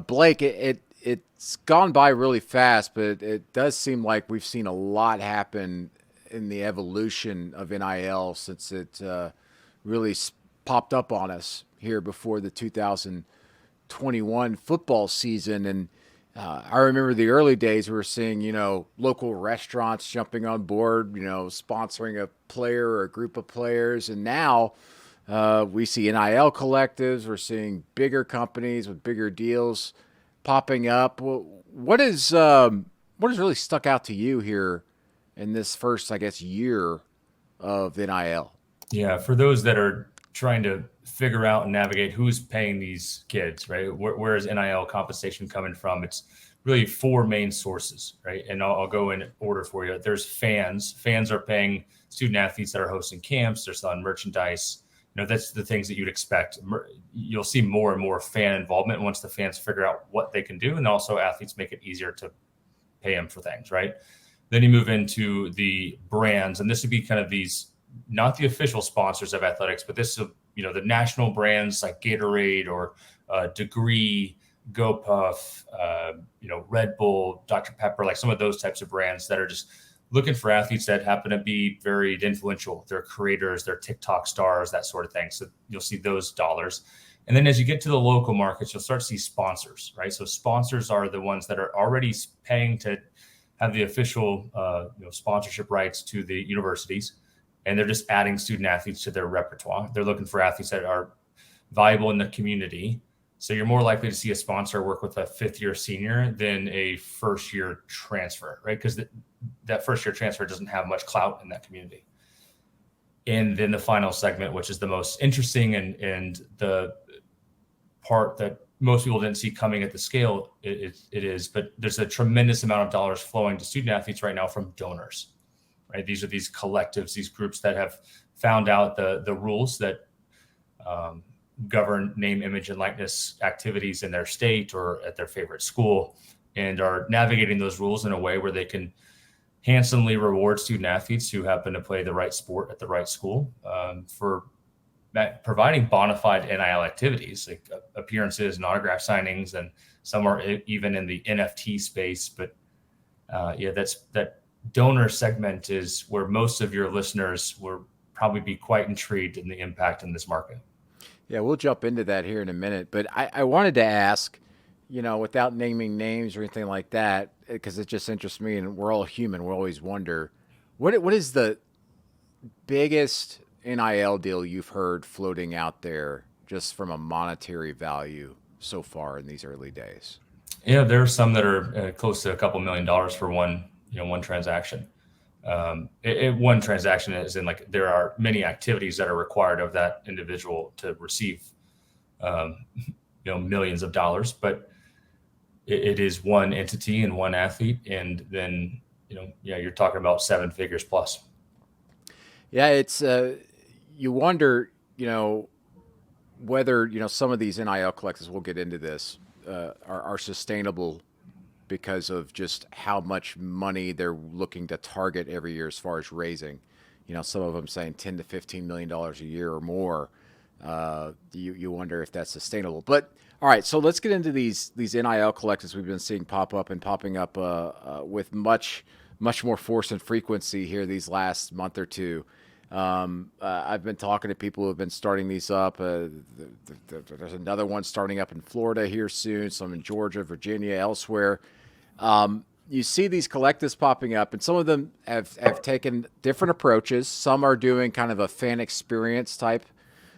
Blake, it's gone by really fast, but it does seem like we've seen a lot happen in the evolution of NIL since it really popped up on us here before the 2021 football season. And I remember the early days we were seeing, local restaurants jumping on board, sponsoring a player or a group of players. And now we see NIL collectives. We're seeing bigger companies with bigger deals popping up. What has really stuck out to you here in this first, I guess, year of NIL? Yeah, for those that are trying to figure out and navigate who's paying these kids, right? Where is NIL compensation coming from? It's really four main sources, right? And I'll go in order for you. There's fans. Fans are paying student athletes that are hosting camps. They're selling merchandise. That's the things that you'd expect. You'll see more and more fan involvement once the fans figure out what they can do, and also athletes make it easier to pay them for things, right? Then you move into the brands, and this would be kind of these, not the official sponsors of athletics, but this is, the national brands like Gatorade or Degree, GoPuff, Red Bull, Dr. Pepper, like some of those types of brands that are just looking for athletes that happen to be very influential. They're creators, they're TikTok stars, that sort of thing. So you'll see those dollars. And then as you get to the local markets, you'll start to see sponsors, right? So sponsors are the ones that are already paying to have the official sponsorship rights to the universities. And they're just adding student athletes to their repertoire. They're looking for athletes that are valuable in the community. So you're more likely to see a sponsor work with a fifth-year senior than a first-year transfer, right? Because that first-year transfer doesn't have much clout in that community. And then the final segment, which is the most interesting and the part that most people didn't see coming at the scale it is, but there's a tremendous amount of dollars flowing to student athletes right now from donors, right? These are these collectives, these groups that have found out the rules that govern name, image, and likeness activities in their state or at their favorite school, and are navigating those rules in a way where they can handsomely reward student athletes who happen to play the right sport at the right school for providing bona fide NIL activities like appearances and autograph signings, and some are even in the NFT space. But that donor segment is where most of your listeners will probably be quite intrigued in the impact in this market. Yeah, we'll jump into that here in a minute. But I wanted to ask, without naming names or anything like that, because it just interests me, and we're all human. We always wonder, what is the biggest NIL deal you've heard floating out there just from a monetary value so far in these early days? Yeah, there are some that are close to a couple $1 million for one transaction. One transaction is in, like, there are many activities that are required of that individual to receive, millions of dollars, but it is one entity and one athlete. And then, you're talking about seven figures plus. Yeah. It's, you wonder, whether, some of these NIL collectors, we'll get into this, are sustainable because of just how much money they're looking to target every year as far as raising. Some of them saying $10 to $15 million a year or more. You wonder if that's sustainable. But all right, so let's get into these NIL collectives we've been seeing pop up and popping up with much more force and frequency here these last month or two. I've been talking to people who have been starting these up. There's another one starting up in Florida here soon, some in Georgia, Virginia, elsewhere. You see these collectives popping up, and some of them have taken different approaches. Some are doing kind of a fan experience type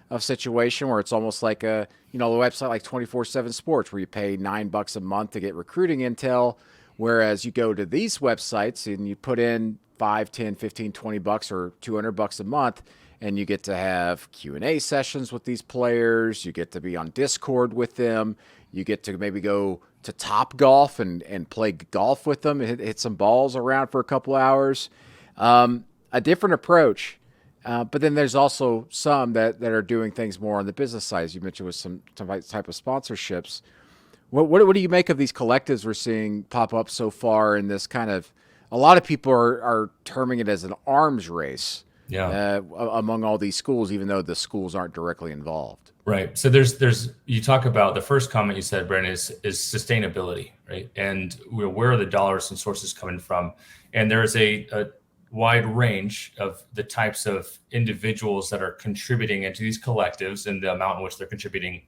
of situation where it's almost like a website like 24/7 Sports, where you pay $9 a month to get recruiting intel. Whereas you go to these websites and you put in 5, 10, 15, $20 or $200 a month, and you get to have Q&A sessions with these players. You get to be on Discord with them. You get to maybe go to Top Golf and play golf with them, hit some balls around for a couple hours. A different approach. But then there's also some that are doing things more on the business side, as you mentioned, with some type of sponsorships. What do you make of these collectives we're seeing pop up so far in this kind of, a lot of people are terming it as an arms race Yeah. among all these schools, even though the schools aren't directly involved. Right. So there's you talk about the first comment you said, Brandon, is sustainability, right? And where are the dollars and sources coming from? And there is a wide range of the types of individuals that are contributing into these collectives and the amount in which they're contributing.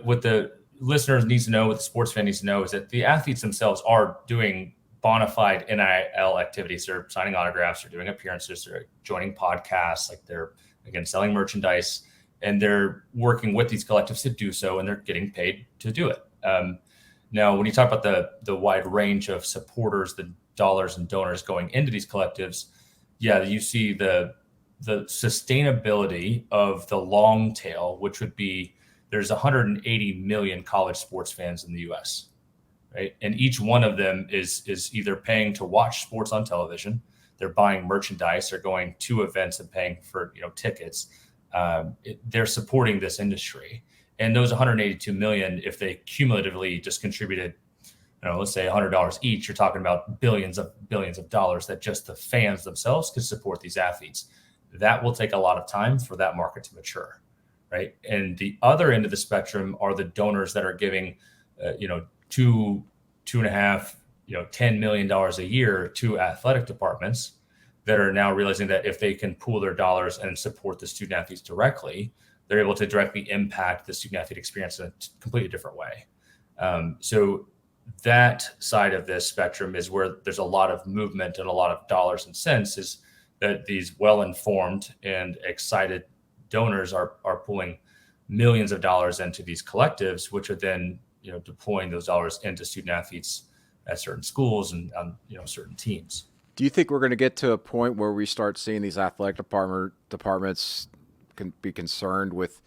What the listeners needs to know, what the sports fan needs to know, is that the athletes themselves are doing bona fide NIL activities. They're signing autographs, they're doing appearances, they're joining podcasts, like they're again selling merchandise, and they're working with these collectives to do so, and they're getting paid to do it. Now, when you talk about the wide range of supporters, the dollars and donors going into these collectives, yeah, you see the sustainability of the long tail, which would be there's 180 million college sports fans in the U.S., right? And each one of them is either paying to watch sports on television, they're buying merchandise, they're going to events and paying for tickets. They're supporting this industry, and those 182 million, if they cumulatively just contributed, let's say $100 each, you're talking about billions of dollars that just the fans themselves could support these athletes. That will take a lot of time for that market to mature, right? And the other end of the spectrum are the donors that are giving, two and a half, $10 million a year to athletic departments that are now realizing that if they can pool their dollars and support the student athletes directly, they're able to directly impact the student athlete experience in a completely different way. So that side of this spectrum is where there's a lot of movement and a lot of dollars and cents, is that these well-informed and excited donors are pulling millions of dollars into these collectives, which are then deploying those dollars into student athletes at certain schools and on certain teams. Do you think we're going to get to a point where we start seeing these athletic departments can be concerned with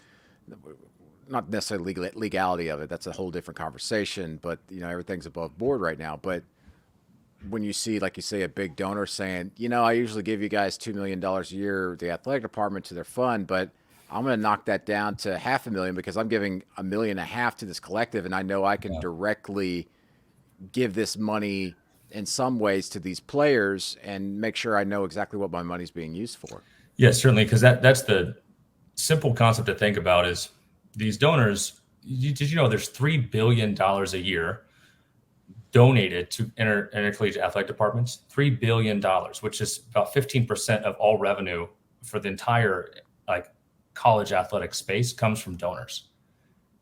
not necessarily legality of it? That's a whole different conversation, but everything's above board right now. But when you see, like you say, a big donor saying, I usually give you guys $2 million a year, the athletic department, to their fund, but I'm going to knock that down to $500,000 because I'm giving $1.5 million to this collective, and I know I can directly give this money in some ways to these players and make sure I know exactly what my money's being used for. Yeah, certainly, because that's the simple concept to think about is these donors. Did you know there's $3 billion a year donated to intercollegiate athletic departments? $3 billion, which is about 15% of all revenue for the entire college athletic space, comes from donors.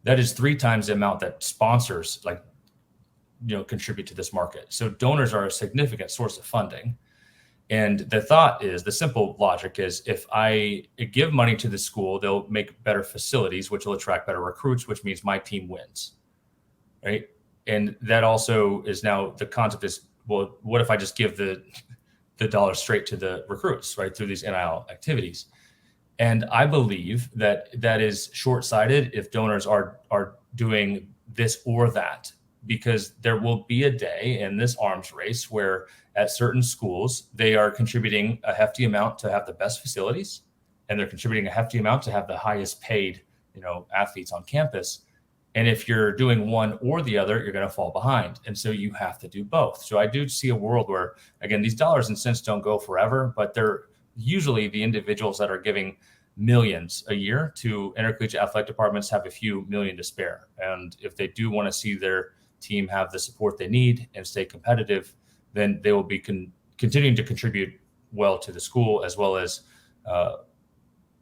That is 3 times the amount that sponsors contribute to this market. So donors are a significant source of funding. And the simple logic is, if I give money to the school, they'll make better facilities, which will attract better recruits, which means my team wins, right? And that also is now the concept is, well, what if I just give the dollar straight to the recruits, right, through these NIL activities? And I believe that is short-sighted if donors are doing this or that, because there will be a day in this arms race where at certain schools, they are contributing a hefty amount to have the best facilities, and they're contributing a hefty amount to have the highest paid, athletes on campus. And if you're doing one or the other, you're going to fall behind. And so you have to do both. So I do see a world where, again, these dollars and cents don't go forever, but they're usually the individuals that are giving millions a year to intercollegiate athletic departments have a few million to spare. And if they do want to see their team have the support they need and stay competitive, then they will be continuing to contribute well to the school, as well as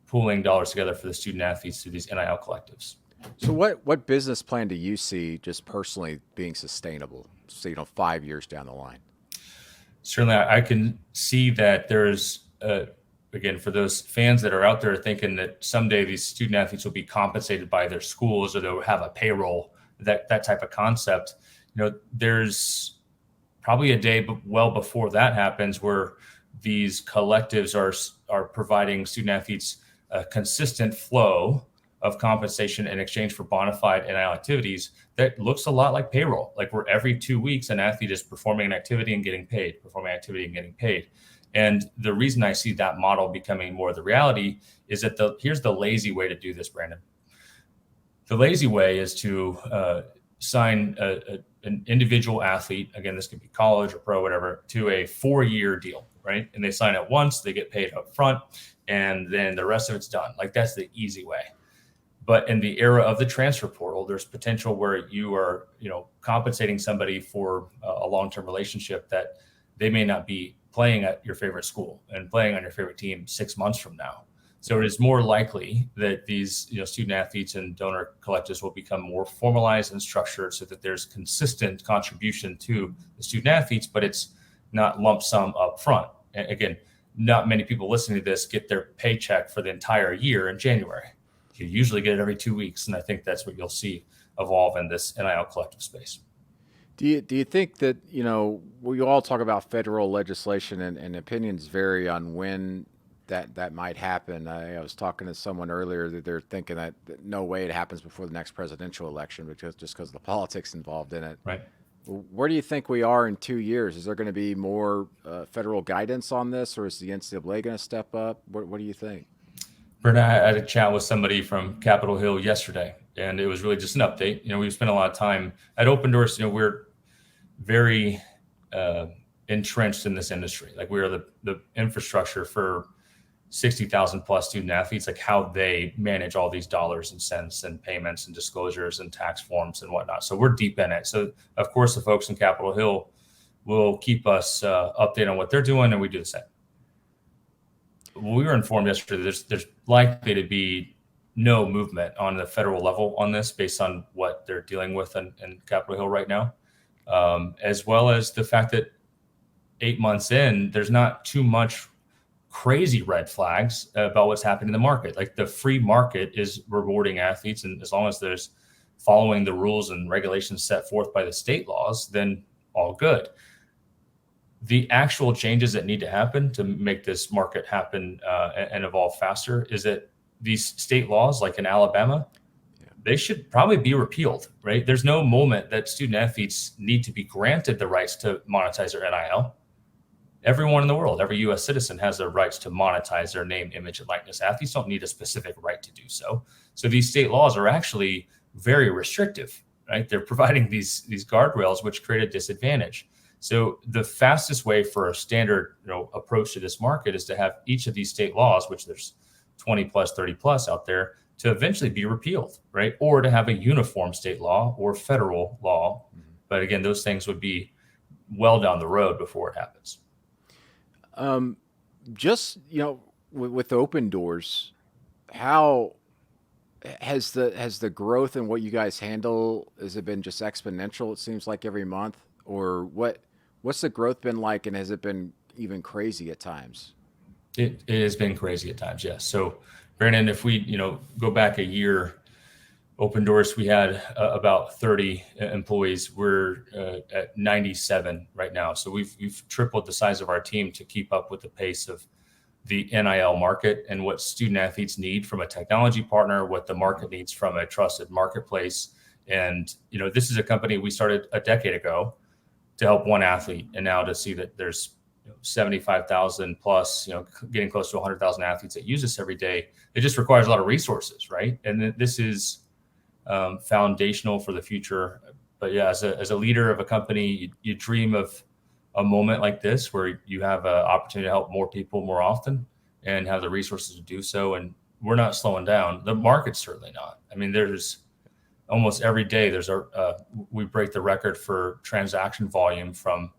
pooling dollars together for the student athletes through these NIL collectives. So what business plan do you see just personally being sustainable, so 5 years down the line? Certainly, I can see that there's, again, for those fans that are out there thinking that someday these student athletes will be compensated by their schools or they'll have a payroll, that type of concept, there's probably a day well before that happens where these collectives are providing student athletes a consistent flow of compensation in exchange for bona fide NIL activities that looks a lot like payroll, like where every 2 weeks an athlete is performing an activity and getting paid, performing activity and getting paid. And the reason I see that model becoming more the reality is that here's the lazy way to do this, Brandon. The lazy way is to sign an individual athlete, again, this could be college or pro, whatever, to a 4-year deal, right? And they sign up once, they get paid up front, and then the rest of it's done. Like that's the easy way. But in the era of the transfer portal, there's potential where you are, compensating somebody for a long-term relationship that they may not be playing at your favorite school and playing on your favorite team 6 months from now. So it is more likely that these, student athletes and donor collectives will become more formalized and structured so that there's consistent contribution to the student athletes, but it's not lump sum up front. And again, not many people listening to this get their paycheck for the entire year in January. You usually get it every 2 weeks. And I think that's what you'll see evolve in this NIL collective space. Do you think that, we all talk about federal legislation and opinions vary on when that might happen? I was talking to someone earlier that they're thinking that no way it happens before the next presidential election because of the politics involved in it. Right. Where do you think we are in 2 years? Is there going to be more federal guidance on this, or is the NCAA going to step up? What do you think? Brendan, I had a chat with somebody from Capitol Hill yesterday, and it was really just an update. We've spent a lot of time at Opendorse. We're very entrenched in this industry. Like we are the infrastructure for 60,000 plus student athletes, like how they manage all these dollars and cents and payments and disclosures and tax forms and whatnot. So we're deep in it. So of course, the folks in Capitol Hill will keep us updated on what they're doing, and we do the same. We were informed yesterday there's likely to be no movement on the federal level on this based on what they're dealing with in Capitol Hill right now, as well as the fact that 8 months in, there's not too much crazy red flags about what's happening in the market. Like the free market is rewarding athletes, and as long as there's following the rules and regulations set forth by the state laws, then all good. The actual changes that need to happen to make this market happen and evolve faster is that these state laws, like in Alabama, they should probably be repealed, right? There's no moment that student athletes need to be granted the rights to monetize their NIL. Everyone in the world, every U.S. citizen has the rights to monetize their name, image, and likeness. Athletes don't need a specific right to do so. So these state laws are actually very restrictive, right? They're providing these guardrails, which create a disadvantage. So the fastest way for a standard approach to this market is to have each of these state laws, which there's 20 plus, 30 plus out there, to eventually be repealed, right? Or to have a uniform state law or federal law. But again, those things would be well down the road before it happens. Just, with Opendorse, how has the growth in what you guys handle, has it been just exponential? It seems like every month, or what's the growth been like? And has it been even crazy at times? It has been crazy at times. Yes. So Brandon, if we, go back a year, Opendorse, we had about 30 employees. We're at 97 right now. So we've tripled the size of our team to keep up with the pace of the NIL market and what student athletes need from a technology partner, what the market needs from a trusted marketplace. And, this is a company we started a decade ago to help one athlete. And now to see that there's 75,000 plus, getting close to 100,000 athletes that use this every day, it just requires a lot of resources, right? And this is foundational for the future. But yeah, as a leader of a company, you dream of a moment like this where you have an opportunity to help more people more often and have the resources to do so. And we're not slowing down. The market's certainly not. I mean, there's almost every day we break the record for transaction volume from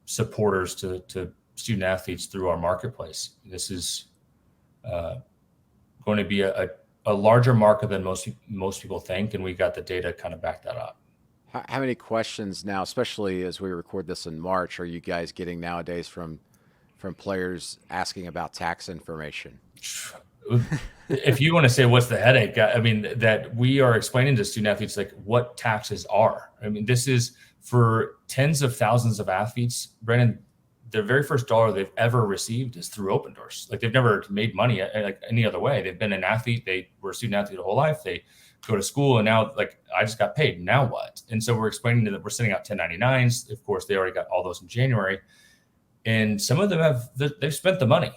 supporters to student athletes through our marketplace. This is going to be a larger market than most people think, and we got the data kind of back that up. How many questions now, especially as we record this in March, are you guys getting nowadays from players asking about tax information? If you want to say what's the headache, I mean, that we are explaining to student athletes like what taxes are. I mean, this is for tens of thousands of athletes. Brandon, the very first dollar they've ever received is through Opendorse. Like they've never made money like any other way. They've been an athlete. They were a student athlete their whole life. They go to school and now like, I just got paid. Now what? And so we're explaining to them, we're sending out 1099s. Of course, they already got all those in January. And some of them they've spent the money.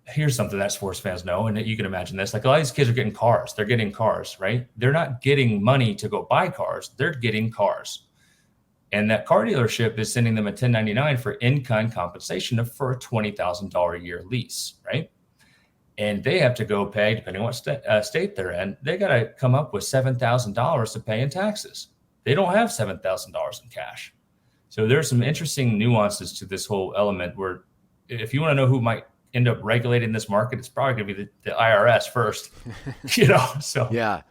Here's something that sports fans know, and you can imagine this. Like a lot of these kids are getting cars. They're getting cars, right? They're not getting money to go buy cars. They're getting cars. And that car dealership is sending them a 1099 for in-kind compensation for a $20,000 a year lease, right? And they have to go pay, depending on what state they're in, they got to come up with $7,000 to pay in taxes. They don't have $7,000 in cash. So there's some interesting nuances to this whole element where if you want to know who might end up regulating this market, it's probably going to be the IRS first, so Yeah.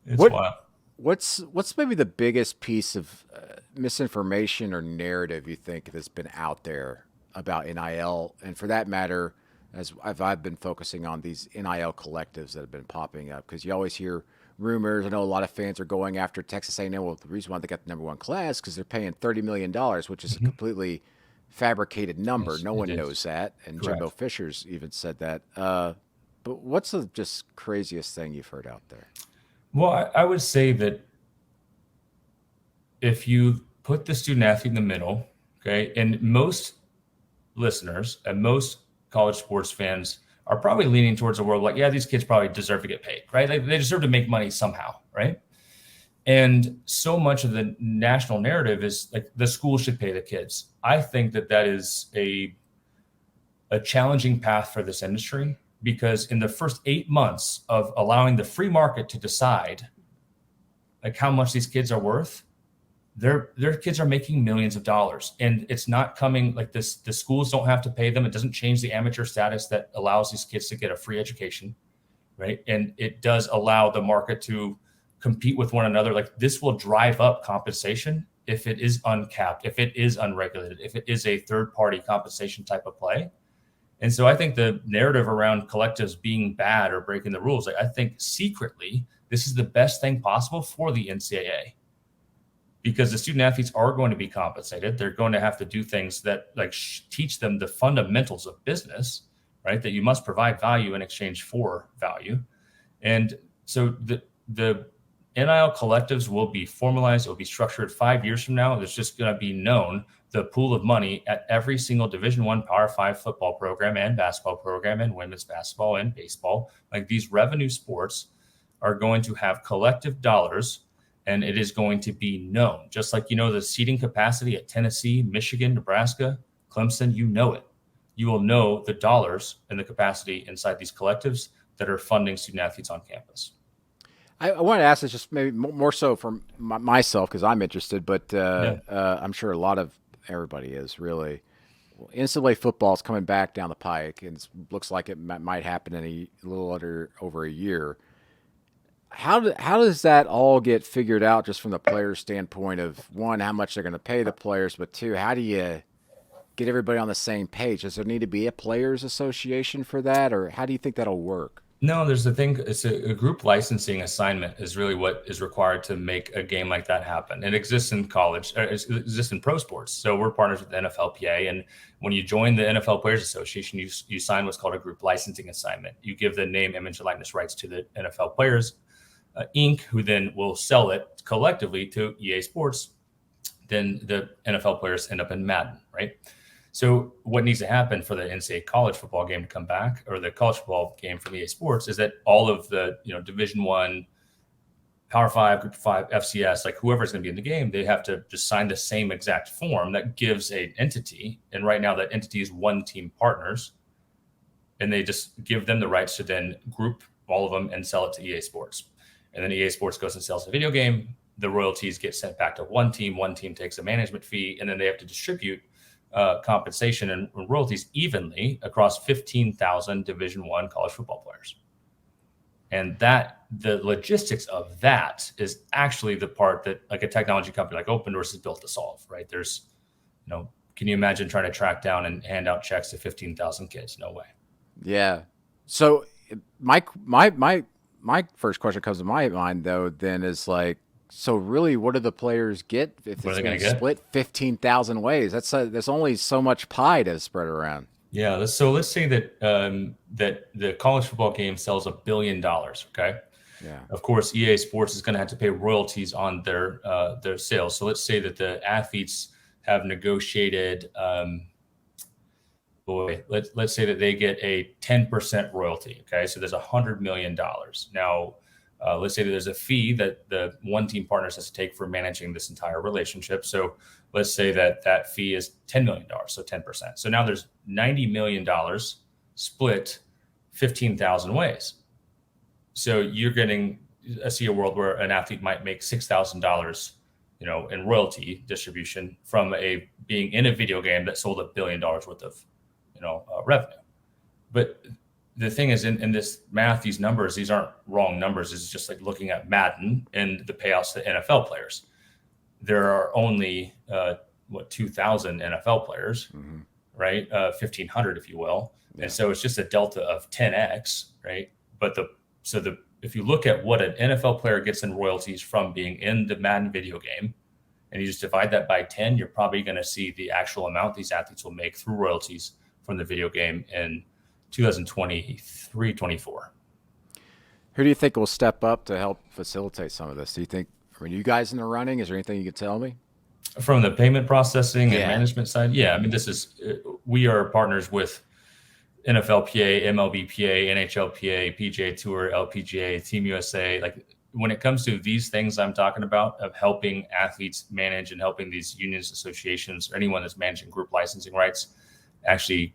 it's What wild. what's maybe the biggest piece of misinformation or narrative you think that's been out there about NIL, and for that matter, as I've been focusing on these NIL collectives that have been popping up, because you always hear rumors. I know a lot of fans are going after Texas A&M. Well, the reason why they got the number one class because they're paying $30 million, which is a Mhm. completely fabricated number. Yes, No it one is. knows that, and Jimbo Correct. Fisher's even said that. But what's the just craziest thing you've heard out there? Well, I would say that if you put the student athlete in the middle, okay, and most listeners and most college sports fans are probably leaning towards a world like, yeah, these kids probably deserve to get paid, right? They deserve to make money somehow, right? And so much of the national narrative is like the school should pay the kids. I think that that is a challenging path for this industry because in the first 8 months of allowing the free market to decide like how much these kids are worth, their kids are making millions of dollars and it's not coming like this. The schools don't have to pay them. It doesn't change the amateur status that allows these kids to get a free education, right? And it does allow the market to compete with one another. Like this will drive up compensation if it is uncapped, if it is unregulated, if it is a third party compensation type of play. And so I think the narrative around collectives being bad or breaking the rules, like I think secretly this is the best thing possible for the NCAA because the student athletes are going to be compensated. They're going to have to do things that like teach them the fundamentals of business, right? That you must provide value in exchange for value. And so the NIL collectives will be formalized. It will be structured 5 years from now. There's just going to be known the pool of money at every single Division I Power Five football program and basketball program and women's basketball and baseball. Like these revenue sports are going to have collective dollars and it is going to be known. Just like the seating capacity at Tennessee, Michigan, Nebraska, Clemson, it. You will know the dollars and the capacity inside these collectives that are funding student athletes on campus. I want to ask this just maybe more so for myself because I'm interested, but Yeah. I'm sure a lot of everybody is really. Well, NCAA football is coming back down the pike, and it looks like it might happen in a little over a year. How does that all get figured out just from the players' standpoint of one, how much they're going to pay the players, but two, how do you get everybody on the same page? Does there need to be a players' association for that, or how do you think that'll work? No, there's the thing. It's a group licensing assignment is really what is required to make a game like that happen. It exists in college, it exists in pro sports. So we're partners with the NFLPA, and when you join the NFL Players Association, you sign what's called a group licensing assignment. You give the name, image, and likeness rights to the NFL Players Inc., who then will sell it collectively to EA Sports. Then the NFL players end up in Madden, right? So what needs to happen for the NCAA college football game to come back, or the college football game from EA Sports, is that all of the Division I, Power Five, Group Five, FCS, like whoever's going to be in the game, they have to just sign the same exact form that gives an entity. And right now, that entity is one team partners, and they just give them the rights to then group all of them and sell it to EA Sports. And then EA Sports goes and sells the video game. The royalties get sent back to one team. One team takes a management fee, and then they have to distribute compensation and royalties evenly across 15,000 Division I college football players. And that the logistics of that is actually the part that like a technology company like Opendorse is built to solve, right? There's, can you imagine trying to track down and hand out checks to 15,000 kids? No way. Yeah. So my first question comes to my mind though. Then is like, so really, what do the players get if What are it's they going going to to get? split 15,000 ways? There's only so much pie to spread around. Yeah. Let's say that that the college football game sells $1 billion. Okay. Yeah. Of course, EA Sports is going to have to pay royalties on their sales. So let's say that the athletes have negotiated. Let's say that they get a 10% royalty. Okay, so there's $100 million. Now, Let's say that there's a fee that the one team partners has to take for managing this entire relationship. So let's say that that fee is $10 million, so 10%. So now there's $90 million split 15,000 ways. So you're getting, I see a world where an athlete might make $6,000, in royalty distribution from being in a video game that sold $1 billion worth of, revenue. But the thing is, in this math, these numbers, these aren't wrong numbers. It's just like looking at Madden and the payouts to NFL players. There are only 2,000 NFL players, right? 1,500, if you will. Yeah. And so it's just a delta of 10x, right? But if you look at what an NFL player gets in royalties from being in the Madden video game, and you just divide that by 10, you're probably going to see the actual amount these athletes will make through royalties from the video game in 2023, 24. Who do you think will step up to help facilitate some of this? Do you think, are you guys in the running? Is there anything you could tell me? From the payment processing and management side? Yeah. I mean, we are partners with NFLPA, MLBPA, NHLPA, PGA Tour, LPGA, Team USA. Like when it comes to these things I'm talking about of helping athletes manage and helping these unions, associations, or anyone that's managing group licensing rights actually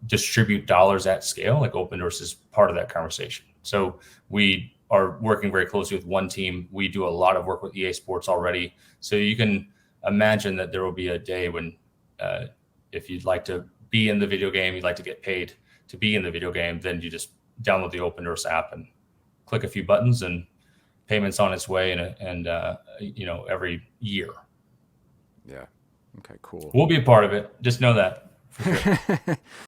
distribute dollars at scale, like Opendorse is part of that conversation. So we are working very closely with one team. We do a lot of work with EA Sports already. So you can imagine that there will be a day when if you'd like to be in the video game, you'd like to get paid to be in the video game, then you just download the Opendorse app and click a few buttons and payments on its way and every year. Yeah. Okay, cool. We'll be a part of it. Just know that. For sure.